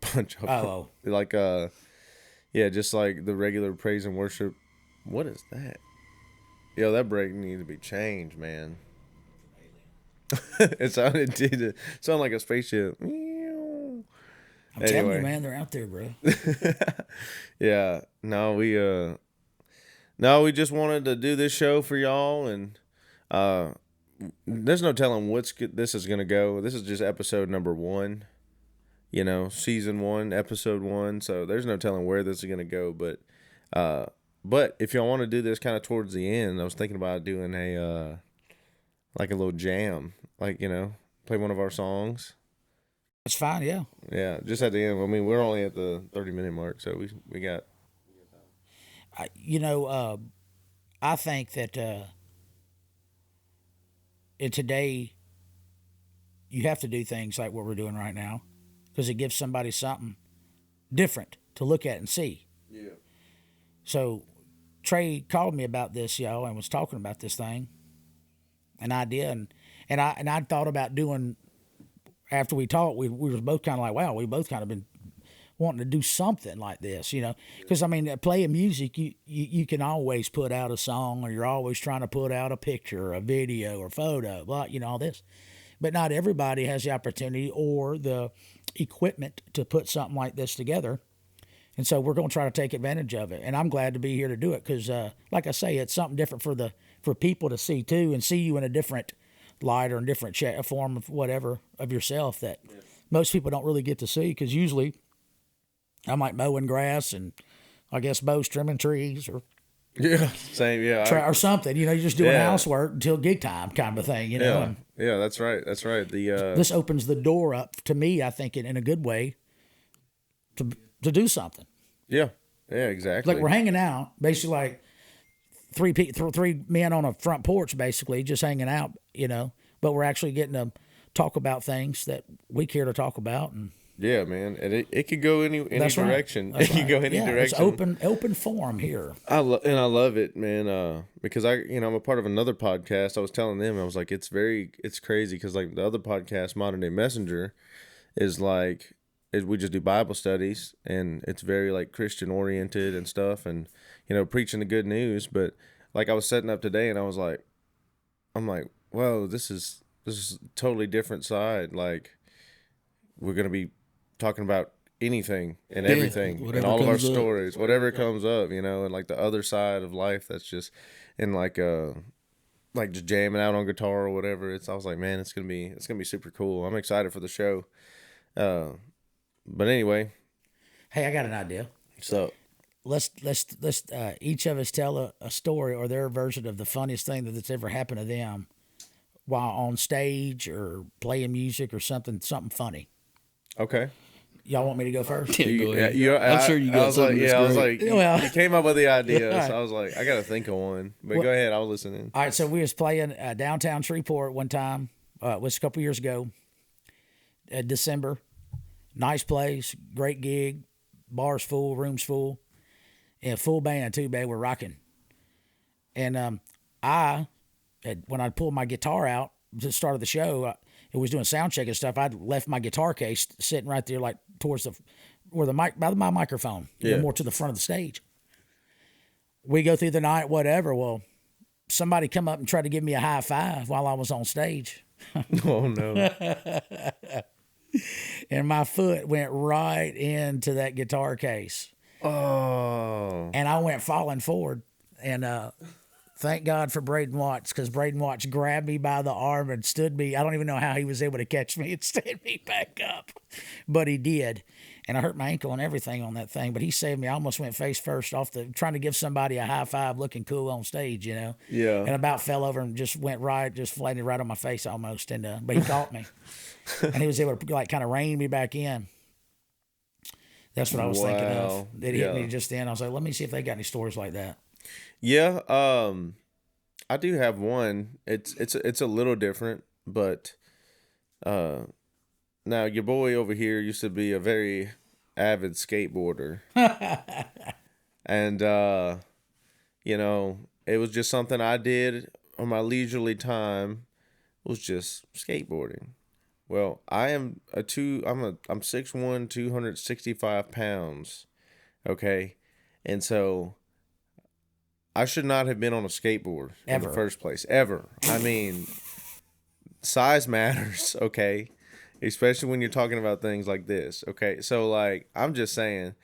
bunch of Oh. like yeah, just like the regular praise and worship. What is that? Yo, that break needs to be changed, man. It sounded like a spaceship. I'm telling you, man, they're out there, bro. Yeah. No, we just wanted to do this show for y'all, and there's no telling this is gonna go. This is just episode number 1. You know, season 1, episode 1. So there's no telling where this is gonna go. But if y'all want to do this kind of towards the end, I was thinking about doing a like a little jam, like, you know, play one of our songs. That's fine, yeah. Yeah, just at the end. I mean, we're only at the 30-minute mark, so we got. I think that in today, you have to do things like what we're doing right now because it gives somebody something different to look at and see. Yeah. So Trey called me about this, y'all, and was talking about this thing, an idea, and I thought about doing. After we talked, we were both kind of like, wow, we both kind of been wanting to do something like this, you know, because I mean, playing music, you can always put out a song, or you're always trying to put out a picture, or a video, or photo, well, you know, all this, but not everybody has the opportunity or the equipment to put something like this together. And so we're going to try to take advantage of it. And I'm glad to be here to do it because, like I say, it's something different for people to see too, and see you in a different light or in different form of whatever of yourself that most people don't really get to see, because usually I'm like mowing grass and I guess Bo's trimming trees or Same, yeah. or something. You know, you're just doing housework until gig time kind of a thing, you know. Yeah, And yeah, that's right. That's right. this opens the door up to me, I think, in a good way to do something. Yeah, exactly. Like we're hanging out, basically like three men on a front porch, basically just hanging out, you know. But we're actually getting to talk about things that we care to talk about, and yeah, man, and it could go any that's direction. Right. It could go any direction. It's open forum here. I love it, man. Because I'm a part of another podcast. I was telling them, I was like, it's crazy because like the other podcast, Modern Day Messenger, is like we just do Bible studies, and it's very like Christian oriented and stuff, and you know, preaching the good news. But like I was setting up today, and I'm like, whoa, this is a totally different side. Like we're gonna be talking about anything and everything and all of our stories, whatever comes up, you know, and like the other side of life that's just in like just jamming out on guitar or whatever. I was like, man, it's gonna be super cool. I'm excited for the show. But anyway, Hey, I got an idea. so Let's each of us tell a story or their version of the funniest thing that's ever happened to them while on stage or playing music or something funny. okay. Y'all want me to go first? Yeah, go ahead. I'm sure you I got was something like, that's I was great. like, Well- you came up with the idea, so I was like, I got to think of one. But go ahead, I was listening. All right, so we was playing downtown Shreveport one time. It was a couple years ago, December. Nice place, great gig, bars full, rooms full, and full band too. Bad, we're rocking. And when I pulled my guitar out to the start of the show, it was doing sound check and stuff. I'd left my guitar case sitting right there, like towards where the mic by my microphone, more to the front of the stage. We go through the night, whatever. Well, somebody come up and tried to give me a high five while I was on stage. Oh no! And my foot went right into that guitar case. Oh, And I went falling forward. And thank God for Braden Watts, because Braden Watts grabbed me by the arm and stood me. I don't even know how he was able to catch me and stand me back up. But he did. And I hurt my ankle and everything on that thing. But he saved me. I almost went face first trying to give somebody a high five looking cool on stage, you know. Yeah. And about fell over and just landed right on my face almost. And but he caught me. And he was able to like kind of rein me back in. That's what I was thinking of. It hit me just then. I was like, let me see if they got any stories like that. Yeah, I do have one. It's a little different, but now your boy over here used to be a very avid skateboarder, and you know, it was just something I did on my leisurely time. Was just skateboarding. Well, I'm 6'1", 265 pounds. Okay, and so I should not have been on a skateboard in the first place. Ever. I mean, size matters, okay? Especially when you're talking about things like this, okay? So, like, I'm just saying,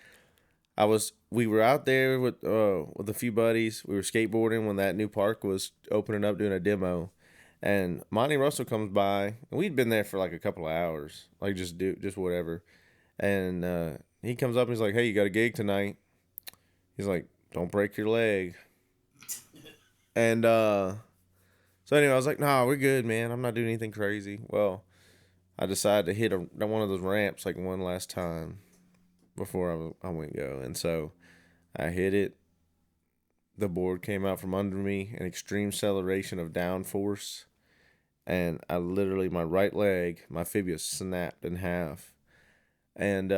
we were out there with a few buddies. We were skateboarding when that new park was opening up, doing a demo. And Monty Russell comes by. And we'd been there for, like, a couple of hours. Like, just whatever. And he comes up and he's like, hey, you got a gig tonight? He's like, don't break your leg. And so anyway, I was like, nah, we're good, man. I'm not doing anything crazy. Well, I decided to hit one of those ramps like one last time before I went go. And so I hit it. The board came out from under me, an extreme acceleration of downforce. And I literally, my right leg, my fibula snapped in half. And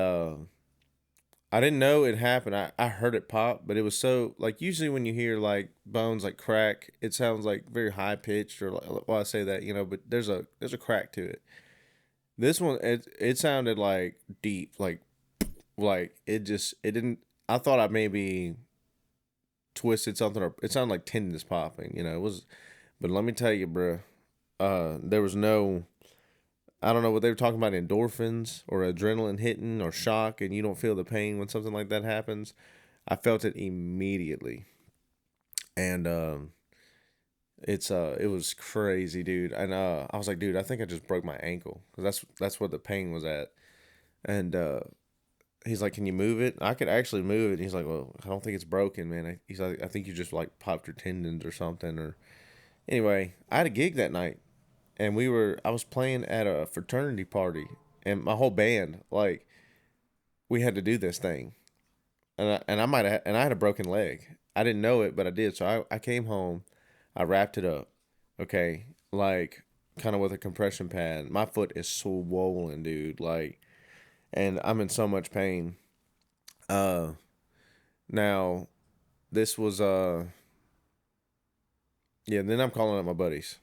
I didn't know it happened. I heard it pop, but it was so, like, usually when you hear, like, bones, like, crack, it sounds, like, very high-pitched, or, well, I say that, you know, but there's a crack to it. This one, it sounded, like, deep, like, it didn't, I thought I maybe twisted something, or it sounded like tendons popping, you know, it was, but let me tell you, bro, there was no, I don't know what they were talking about, endorphins or adrenaline hitting or shock, and you don't feel the pain when something like that happens. I felt it immediately. And it was crazy, dude. And I was like, dude, I think I just broke my ankle, because that's where the pain was at. And he's like, can you move it? I could actually move it. And he's like, well, I don't think it's broken, man. He's like, I think you just like popped your tendons or something. Or anyway, I had a gig that night. And I was playing at a fraternity party, and my whole band, like, we had to do this thing, and I had a broken leg. I didn't know it, but I did. So I came home, I wrapped it up, okay, like, kind of with a compression pad. My foot is swollen, dude, like, and I'm in so much pain. Now, this was then I'm calling up my buddies.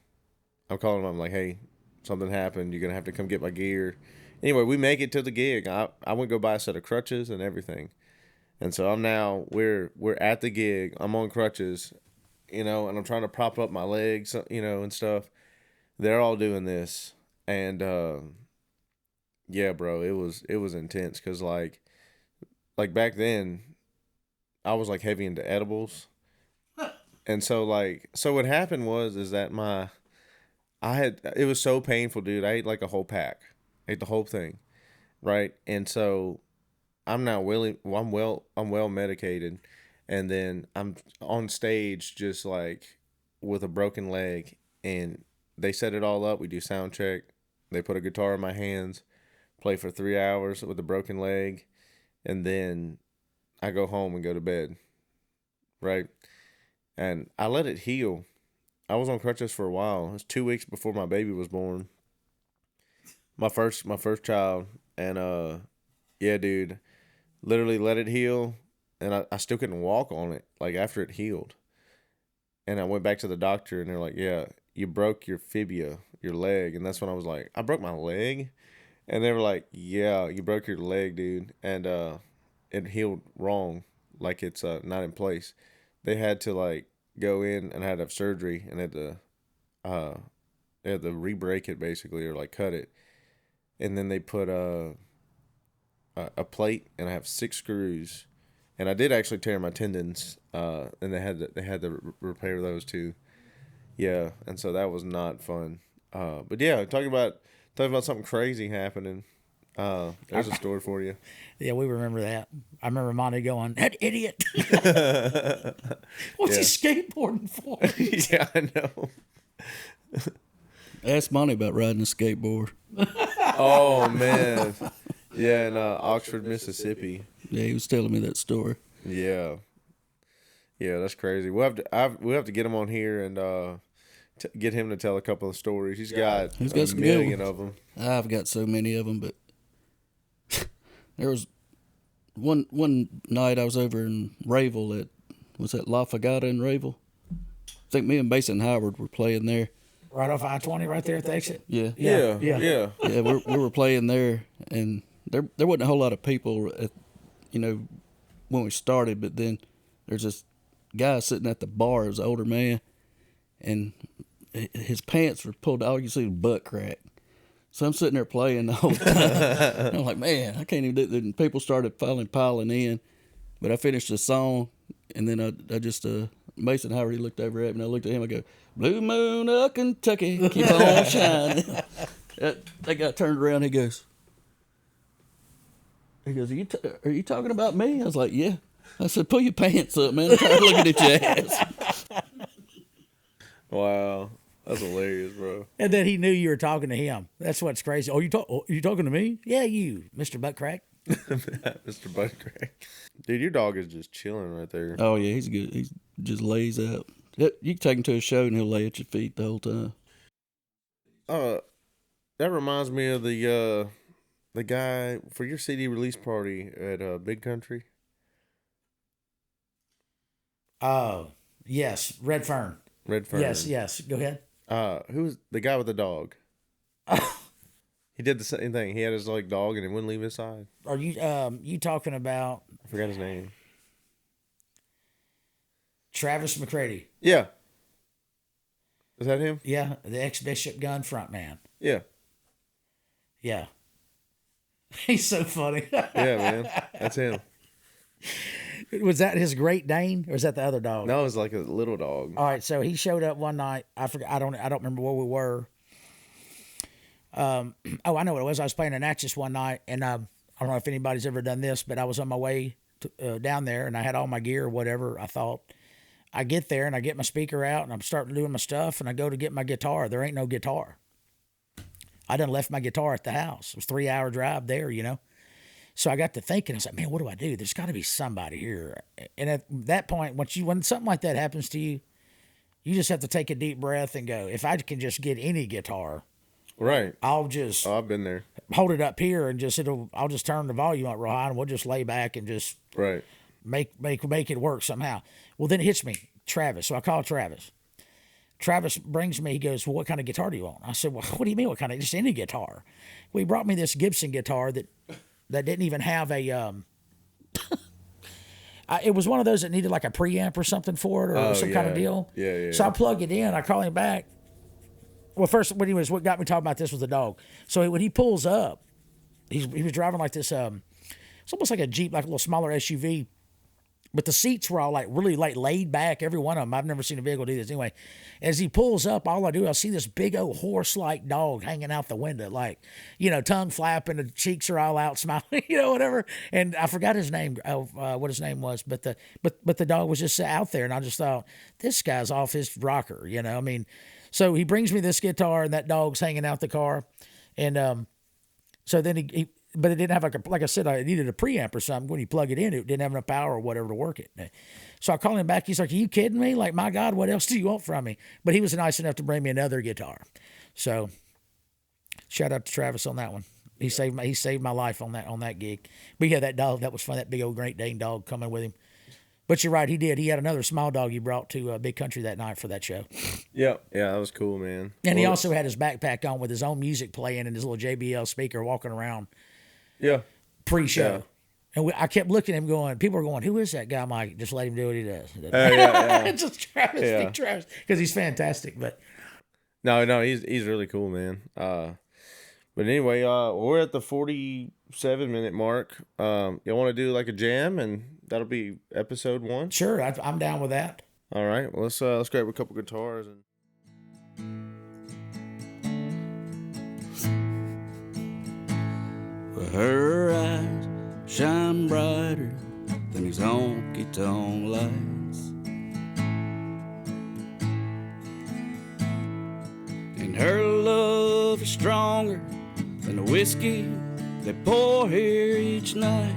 I'm calling them. I'm like, hey, something happened. You're going to have to come get my gear. Anyway, we make it to the gig. I went go buy a set of crutches and everything. And so we're at the gig. I'm on crutches, you know, and I'm trying to prop up my legs, you know, and stuff. They're all doing this. And, yeah, bro, it was intense. Cause like back then I was like heavy into edibles. And so what happened is that it was so painful, dude. I ate like a whole pack. I ate the whole thing. right? And so I'm not willing. I'm well medicated, and then I'm on stage just like with a broken leg, and they set it all up. We do sound check. They put a guitar in my hands, play for 3 hours with a broken leg, and then I go home and go to bed, right? And I let it heal. I was on crutches for a while. It was 2 weeks before my baby was born. My first child. And yeah, dude, literally let it heal, and I still couldn't walk on it, like after it healed. And I went back to the doctor, and they're like, yeah, you broke your fibia, your leg. And that's when I was like, I broke my leg? And they were like, yeah, you broke your leg, dude. And it healed wrong, like it's not in place. They had to like go in and had to have surgery, and they had to re-break it basically, or like cut it. And then they put a plate, and I have 6 screws. And I did actually tear my tendons, and they had to repair those too. Yeah, and so that was not fun. But yeah, talking about something crazy happening. There's a story for you. Yeah, we remember that. I remember Monty going, "That idiot! What's he skateboarding for?" Yeah, I know. Ask Monty about riding a skateboard. Oh man, yeah, in Oxford, Mississippi. Yeah, he was telling me that story. Yeah, that's crazy. We'll have to get him on here and get him to tell a couple of stories. He's got a some million of them. I've got so many of them, but there was one night I was over in Rayville at La Fagata in Rayville. I think me and Mason Howard were playing there. Right off I-20 right there at the exit? Yeah. Yeah. Yeah, we were playing there, and there wasn't a whole lot of people, when we started, but then there's this guy sitting at the bar. He was an older man, and his pants were pulled out. You see the butt crack. So I'm sitting there playing the whole time. And I'm like, man, I can't even do it. And people started piling in, but I finished the song, and then I just Mason Howard, he looked over at me, and I looked at him. I go, "Blue moon of Kentucky, keep on shining." That guy turned around. He goes, "Are you talking about me?" I was like, "Yeah." I said, "Pull your pants up, man. I'm tired of looking at your ass." Wow, that's hilarious, bro. And then he knew you were talking to him. That's what's crazy. Oh, you talking to me? Yeah, you, Mr. Buttcrack. Mr. Buttcrack. Dude, your dog is just chilling right there. Oh yeah, he's good. He just lays out. You can take him to a show, and he'll lay at your feet the whole time. That reminds me of the guy for your CD release party at Big Country. Oh, yes, Red Fern. Red Fern. Yes. Go ahead. Who's the guy with the dog? He did the same thing. He had his like dog, and it wouldn't leave his side. Are you talking about I forgot his name. Travis McCready? Yeah. Is that him? Yeah, the ex-Bishop Gun frontman. Yeah. Yeah. He's so funny. Yeah, man. That's him. Was that his Great Dane, or was that the other dog? No, it was like a little dog. All right, so he showed up one night. I forgot. I don't remember where we were. I know what it was. I was playing in Natchez one night, and I don't know if anybody's ever done this, but I was on my way down there, and I had all my gear or whatever. I thought I get there, and I get my speaker out, and I'm starting doing my stuff, and I go to get my guitar. There ain't no guitar. I done left my guitar at the house. It was a 3-hour drive there, So I got to thinking, I was like, man, what do I do? There's got to be somebody here. And at that point, when something like that happens to you, you just have to take a deep breath and go, if I can just get any guitar, Right. I'll just I've been there. hold it up here and I'll just turn the volume up real high, and we'll just lay back and just Right. make it work somehow. Well, then it hits me, Travis. So I call Travis. Travis brings me, he goes, well, what kind of guitar do you want? I said, well, what do you mean what kind of, just any guitar? Well, he brought me this Gibson guitar that didn't even have a, it was one of those that needed like a preamp or something for it, or some kind of deal. Yeah. So I plug it in, I call him back. Well, first, what got me talking about this was the dog. So when he pulls up, he was driving like this, it's almost like a Jeep, like a little smaller SUV, but the seats were all like really like laid back. Every one of them. I've never seen a vehicle do this. Anyway, as he pulls up, all I do, I see this big old horse-like dog hanging out the window, like, tongue flapping, the cheeks are all out, smiling, whatever. And I forgot his name, what his name was, but the dog was just out there, and I just thought, this guy's off his rocker, I mean. So he brings me this guitar, and that dog's hanging out the car, and so then he but it didn't have like I said, I needed a preamp or something. When you plug it in, it didn't have enough power or whatever to work it. So I called him back. He's like, "Are you kidding me? Like, my God, what else do you want from me?" But he was nice enough to bring me another guitar. So shout out to Travis on that one. He saved my life on that gig. But yeah, that dog, that was fun. That big old Great Dane dog coming with him. But you're right, he did. He had another small dog he brought to Big Country that night for that show. Yeah, that was cool, man. And he also had his backpack on with his own music playing and his little JBL speaker walking around. Yeah. Pre-show. Yeah. And I kept looking at him going, people are going, who is that guy, Mike? Just let him do what he does. It's just Travis, big Travis, because he's fantastic. But No, he's really cool, man. But anyway, we're at the 47-minute mark. You want to do like a jam, and that'll be episode 1? Sure, I'm down with that. All right, well, let's grab a couple guitars and. Her eyes shine brighter than these honky-tonk lights, and her love is stronger than the whiskey they pour here each night.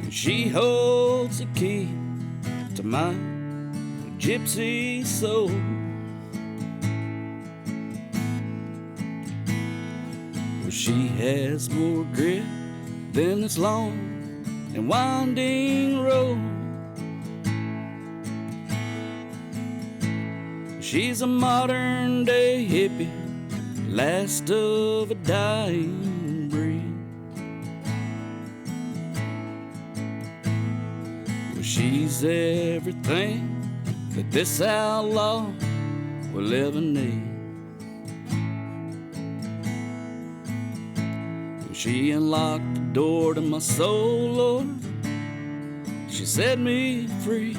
And she holds the key to my gypsy soul. She has more grit than this long and winding road. She's a modern day hippie, last of a dying breed. She's everything that this outlaw will ever need. She unlocked the door to my soul, Lord. She set me free.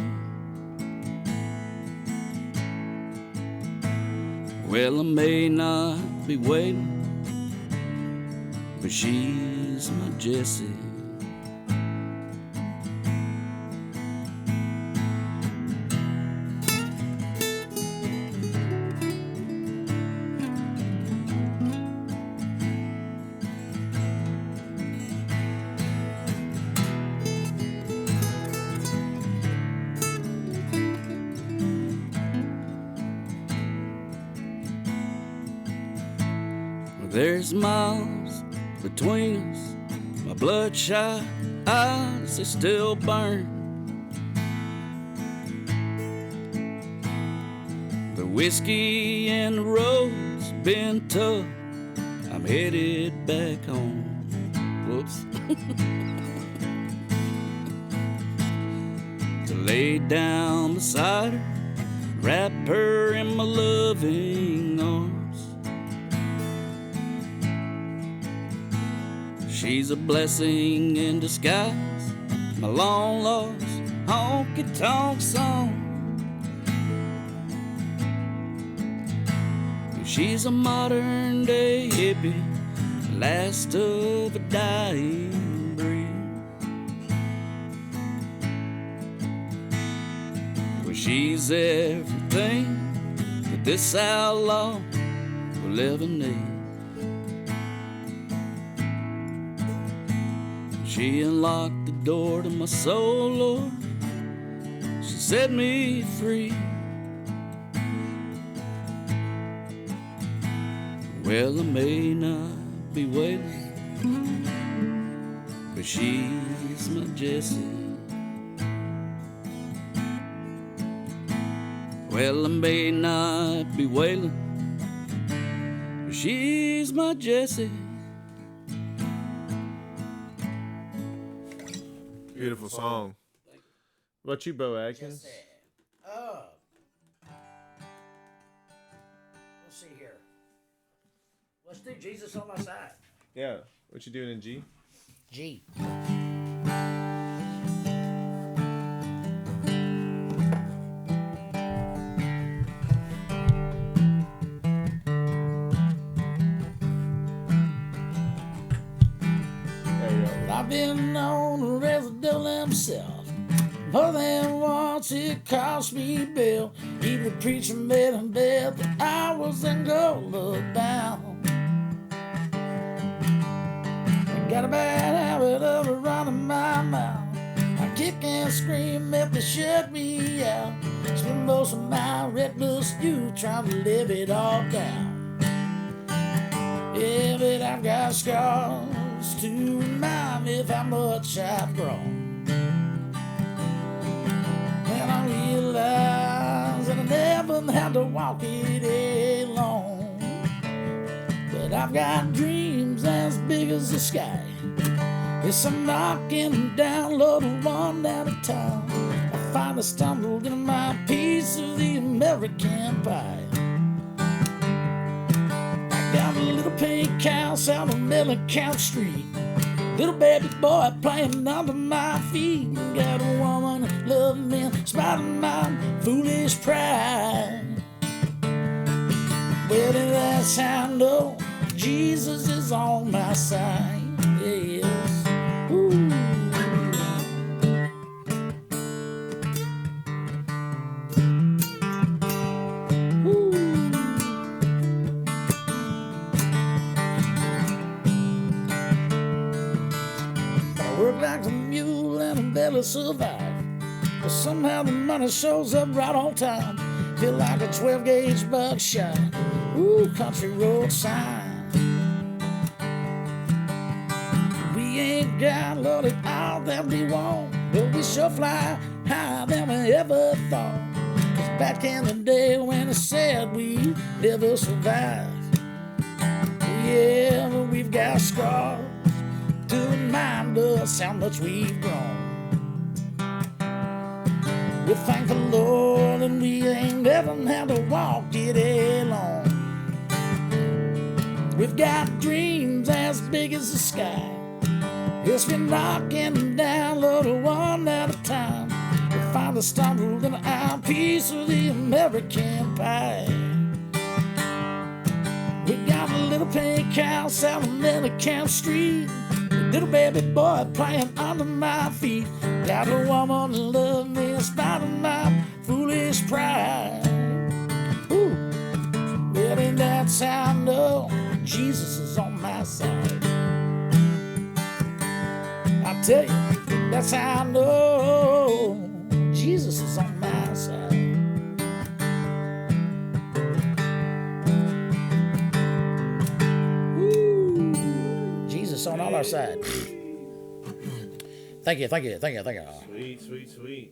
Well, I may not be waiting, but she's my Jessie. There's miles between us, my bloodshot eyes, they still burn. The whiskey and the road's been tough, I'm headed back home. Whoops. To lay down beside her, wrap her in my loving arms. She's a blessing in disguise, my long lost honky-tonk song. She's a modern day hippie, last of a dying breed. Well, she's everything that this outlaw will ever need. She unlocked the door to my soul, Lord. She set me free. Well, I may not be waiting, but she's my Jessie. Well, I may not be wailing, but she's my Jessie. Beautiful song. What about you, Bo Atkins? Let's see here. Let's do Jesus on My Side. Yeah. What you doing in G? G. I've been on the residue himself. More than once it cost me bail. Even the preacher made him bet that I wasn't gonna look down. I got a bad habit of running my mouth. I kick and scream if they shut me out. Spend most of my reckless youth trying to live it all down. Yeah, but I've got scars to remind me of how much I've grown. And I realize that I never had to walk it alone. But I've got dreams as big as the sky. Yes, I'm knocking down, Lord, one at a time. I finally stumbled into my piece of the American pie. Got a little pink house out on Millican Street. Little baby boy playing under my feet. Got a woman that loves me in spite of my foolish pride. Well, that's how I know Jesus is on my side. Yes. Ooh. Work like a mule and I barely survive. But somehow the money shows up right on time. Feel like a 12-gauge buckshot. Ooh, country road sign. We ain't got loaded all that we want, but we sure fly higher than we ever thought. 'Cause back in the day when it said we never survived. Yeah, but we've got scars to remind us how much we've grown. We thank the Lord and we ain't never had to walk it alone. We've got dreams as big as the sky. Yes, we're knocking them down, Lord, one at a time. We finally stumbled into our piece of the American pie. We got a little pink house out on Millican Street. Little baby boy playing under my feet. Got a woman that loves me in spite of my foolish pride. Ooh. Well, and that's how I know Jesus is on my side. I tell you, that's how I know Jesus is on my side. On all our side. Thank you. Sweet.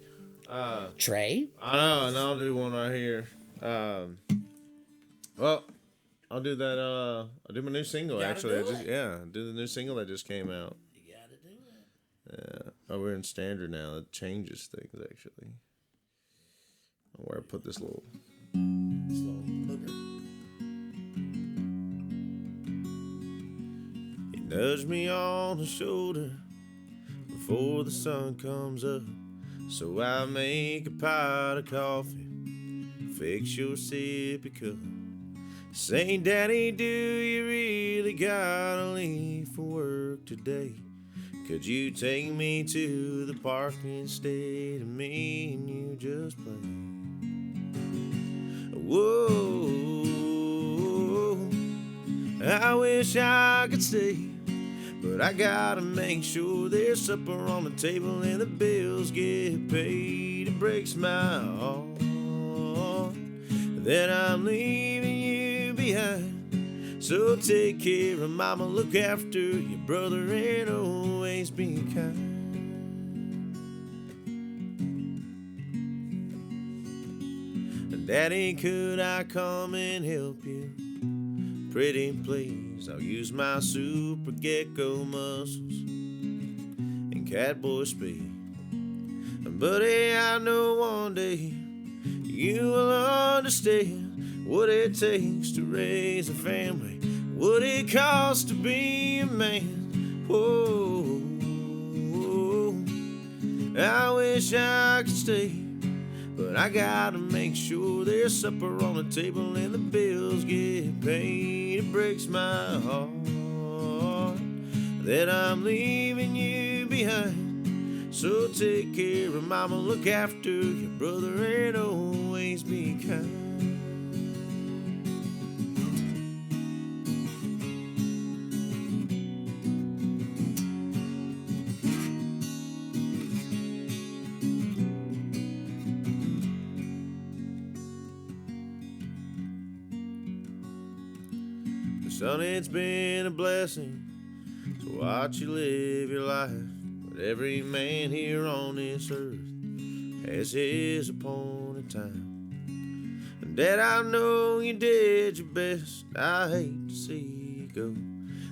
Trey? I know, and I'll do one right here. Well, I'll do that. I'll do my new single. Actually, do the new single that just came out. You gotta do it. Yeah. Oh, we're in standard now. It changes things actually. Where I put this little booger. Nudge me on the shoulder before the sun comes up, so I make a pot of coffee, fix your sippy cup. Say, Daddy, do you really gotta leave for work today? Could you take me to the park instead of me and you just play? Whoa, I wish I could stay, but I gotta make sure there's supper on the table and the bills get paid. It breaks my heart that I'm leaving you behind. So take care of mama, look after your brother, and always be kind. Daddy, could I come and help you? Pretty please, I'll use my super gecko muscles and catboy speed. Buddy, I know one day you will understand what it takes to raise a family, what it costs to be a man. Whoa. I wish I could stay, but I gotta make sure there's supper on the table and the bills get paid. It breaks my heart that I'm leaving you behind. So take care of mama, look after your brother, and always be kind. Son, it's been a blessing to watch you live your life. But every man here on this earth has his appointed time. And Dad, I know you did your best. I hate to see you go.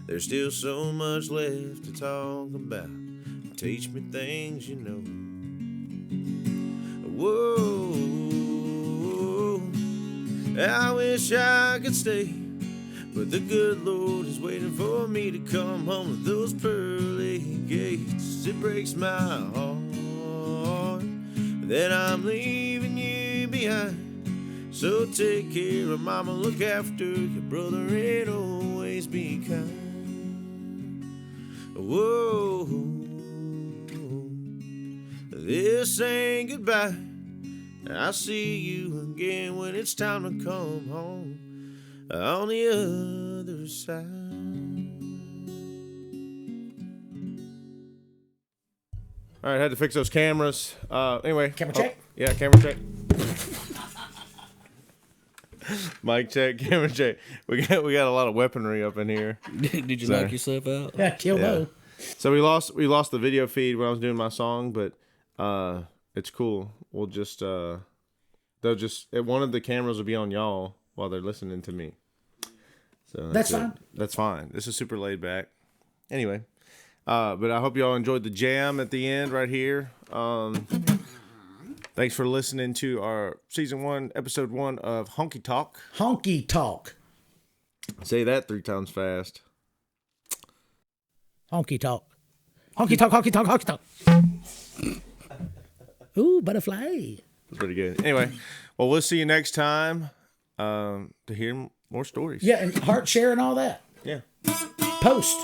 There's still so much left to talk about. Teach me things you know. Whoa, I wish I could stay, but the good Lord is waiting for me to come home to those pearly gates. It breaks my heart that I'm leaving you behind. So take care of mama, look after your brother, and always be kind. Whoa, this ain't goodbye. I'll see you again when it's time to come home on the other side. All right, had to fix those cameras. Anyway. Camera check? Yeah, camera check. Mic check, camera check. We got a lot of weaponry up in here. Did you knock yourself out? Yeah, kill Bo. So we lost the video feed when I was doing my song, but it's cool. We'll just one of the cameras will be on y'all while they're listening to me. So That's fine. That's fine. This is super laid back. Anyway, but I hope y'all enjoyed the jam at the end right here. Thanks for listening to our season 1, episode 1 of HonkyTalk. HonkyTalk. Say that 3 times fast. HonkyTalk. HonkyTalk, HonkyTalk, HonkyTalk. Ooh, butterfly. That's pretty good. Anyway, well, we'll see you next time to hear more stories. Yeah, and heart share and all that. Yeah. Post.